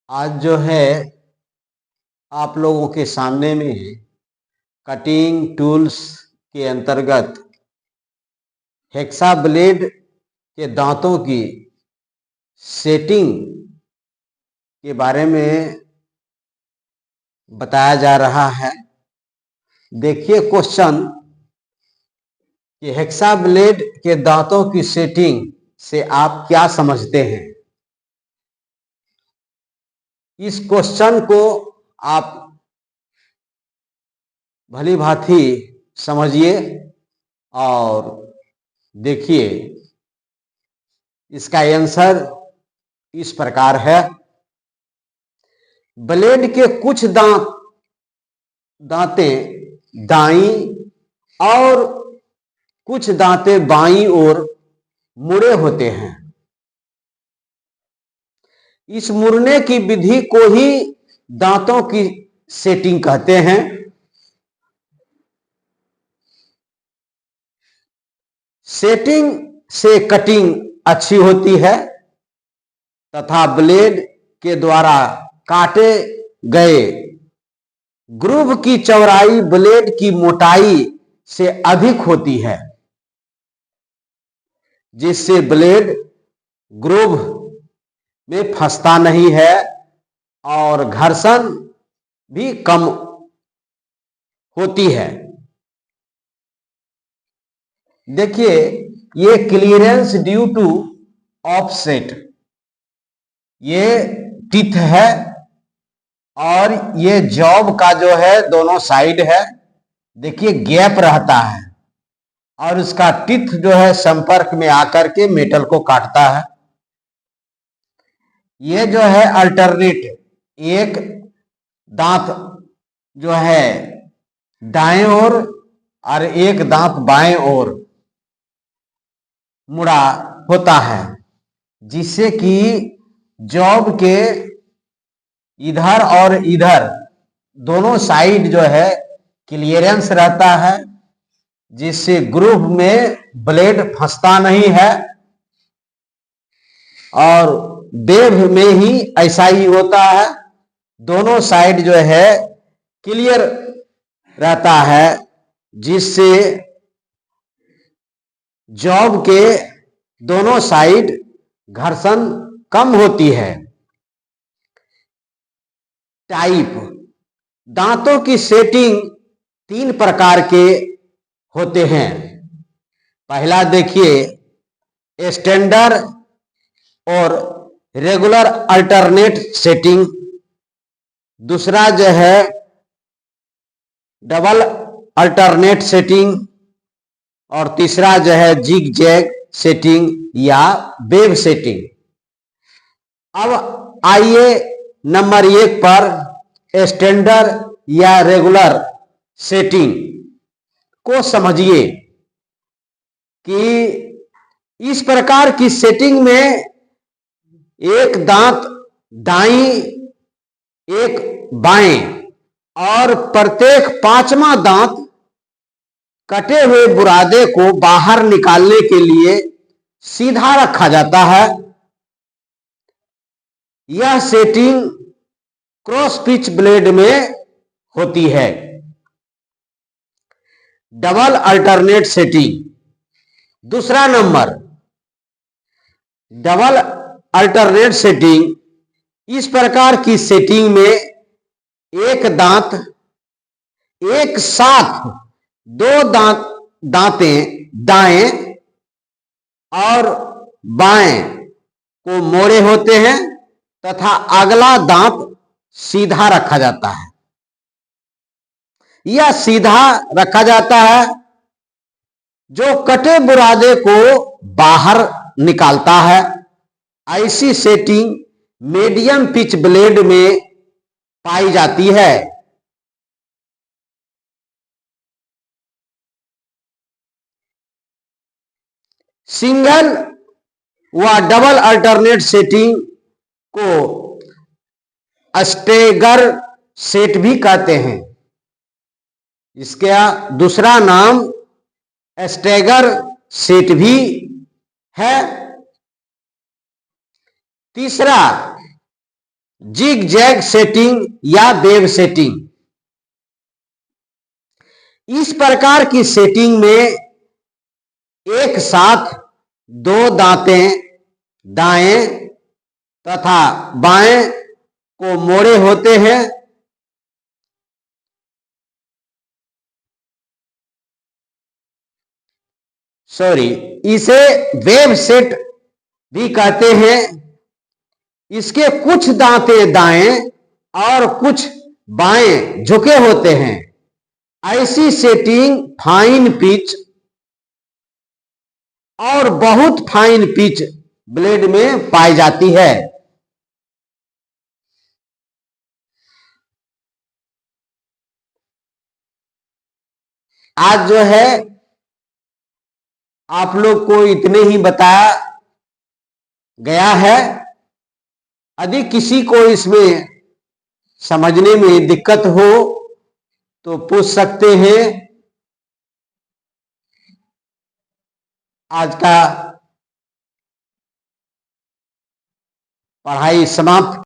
आज जो है आप लोगों के सामने में कटिंग टूल्स के अंतर्गत हेक्सा ब्लेड के दांतों की सेटिंग के बारे में बताया जा रहा है। देखिए क्वेश्चन कि हेक्सा ब्लेड के दांतों की सेटिंग से आप क्या समझते हैं। इस क्वेश्चन को आप भली भांति समझिए और देखिए इसका आंसर इस प्रकार है। ब्लेड के कुछ दांतें दाईं और कुछ दांतें बाईं ओर मुड़े होते हैं। इस मुड़ने की विधि को ही दांतों की सेटिंग कहते हैं। सेटिंग से कटिंग अच्छी होती है तथा ब्लेड के द्वारा काटे गए ग्रूव की चौड़ाई ब्लेड की मोटाई से अधिक होती है, जिससे ब्लेड ग्रूव में फंसता नहीं है और घर्षण भी कम होती है। देखिए ये क्लियरेंस ड्यू टू ऑफसेट, ये टिथ है और ये जॉब का जो है दोनों साइड है। देखिए गैप रहता है और उसका टिथ जो है संपर्क में आकर के मेटल को काटता है। ये जो है अल्टरनेट, एक दांत जो है दाएं ओर और एक दांत बाएं ओर मुड़ा होता है, जिससे कि जॉब के इधर और इधर दोनों साइड जो है क्लियरेंस रहता है, जिससे ग्रूव में ब्लेड फंसता नहीं है। और वेव में ही ऐसा ही होता है, दोनों साइड जो है क्लियर रहता है, जिससे जॉब के दोनों साइड घर्षण कम होती है। टाइप, दांतों की सेटिंग 3 प्रकार के होते हैं। पहला देखिए स्टैंडर्ड और रेगुलर अल्टरनेट सेटिंग, दूसरा जो है डबल अल्टरनेट सेटिंग और तीसरा जो है जिग जैग सेटिंग या वेव सेटिंग। अब आइए नंबर 1 पर स्टैंडर्ड या रेगुलर सेटिंग को समझिए कि इस प्रकार की सेटिंग में एक दांत दाईं एक बाएं और प्रत्येक 5वां दांत कटे हुए बुरादे को बाहर निकालने के लिए सीधा रखा जाता है। यह सेटिंग क्रॉस पिच ब्लेड में होती है। डबल अल्टरनेट सेटिंग, दूसरा नंबर डबल अल्टरनेट सेटिंग, इस प्रकार की सेटिंग में एक दांत एक साथ 2 दांतें दाएं और बाएं को मोड़े होते हैं तथा अगला दांत सीधा रखा जाता है। यह सीधा रखा जाता है जो कटे बुरादे को बाहर निकालता है। ऐसी सेटिंग मीडियम पिच ब्लेड में पाई जाती है। सिंगल व डबल अल्टरनेट सेटिंग को स्टेगर सेट भी कहते हैं। इसका दूसरा नाम स्टेगर सेट भी है। तीसरा जिग जैग सेटिंग या वेव सेटिंग। इस प्रकार की सेटिंग में एक साथ दो दांतें दाएं तथा बाएं को मोड़े होते हैं। सॉरी, इसे वेव सेट भी कहते हैं। इसके कुछ दांतें दाएं और कुछ बाएं झुके होते हैं। ऐसी सेटिंग फाइन पिच और बहुत फाइन पिच ब्लेड में पाई जाती है। आज जो है आप लोग को इतने ही बताया गया है। यदि किसी को इसमें समझने में दिक्कत हो तो पूछ सकते हैं। आज का पढ़ाई समाप्त।